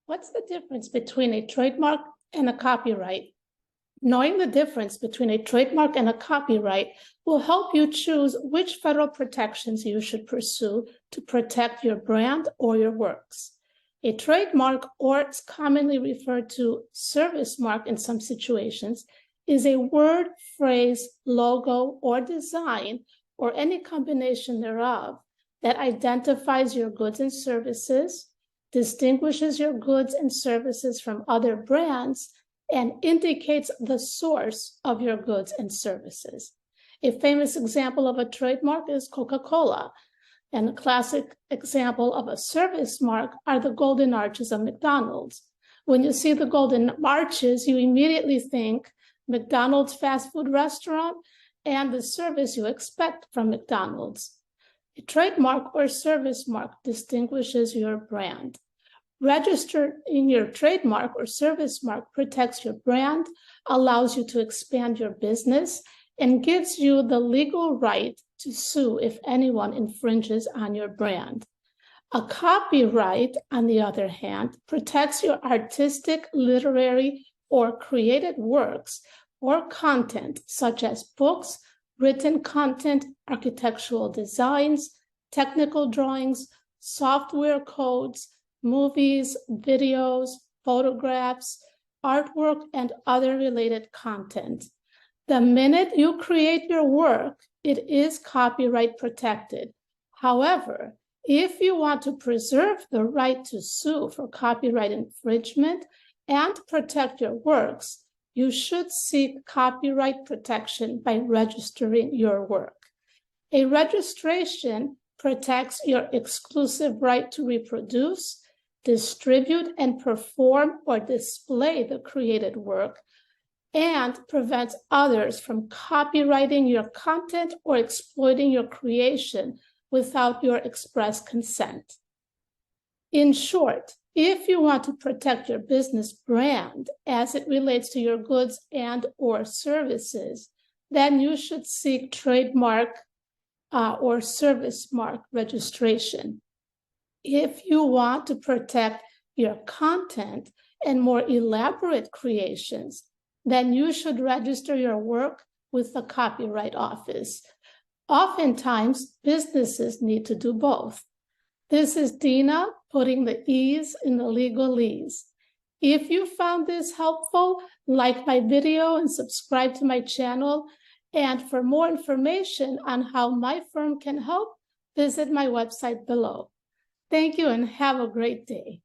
What's the difference between a trademark and a copyright? Knowing the difference between a trademark and a copyright will help you choose which federal protections you should pursue to protect your brand or your works. A trademark, or it's commonly referred to service mark in some situations, is a word, phrase, logo, or design, or any combination thereof that identifies your goods and services, distinguishes your goods and services from other brands, and indicates the source of your goods and services. A famous example of a trademark is Coca-Cola, and a classic example of a service mark are the golden arches of McDonald's. When you see the golden arches, you immediately think McDonald's fast food restaurant and the service you expect from McDonald's. A trademark or service mark distinguishes your brand. Registering your trademark or service mark protects your brand, allows you to expand your business, and gives you the legal right to sue if anyone infringes on your brand. A copyright, on the other hand, protects your artistic, literary, or created works or content, such as books, written content, architectural designs, technical drawings, software codes, movies, videos, photographs, artwork, and other related content. The minute you create your work, it is copyright protected. However, if you want to preserve the right to sue for copyright infringement and protect your works, you should seek copyright protection by registering your work. A registration protects your exclusive right to reproduce, distribute, and perform or display the created work, and prevents others from copyrighting your content or exploiting your creation without your express consent. In short, if you want to protect your business brand as it relates to your goods and or services, then you should seek trademark or service mark registration. If you want to protect your content and more elaborate creations, then you should register your work with the Copyright Office. Oftentimes, businesses need to do both. This is Dina putting the E's in the legalese. If you found this helpful, like my video and subscribe to my channel. And for more information on how my firm can help, visit my website below. Thank you and have a great day.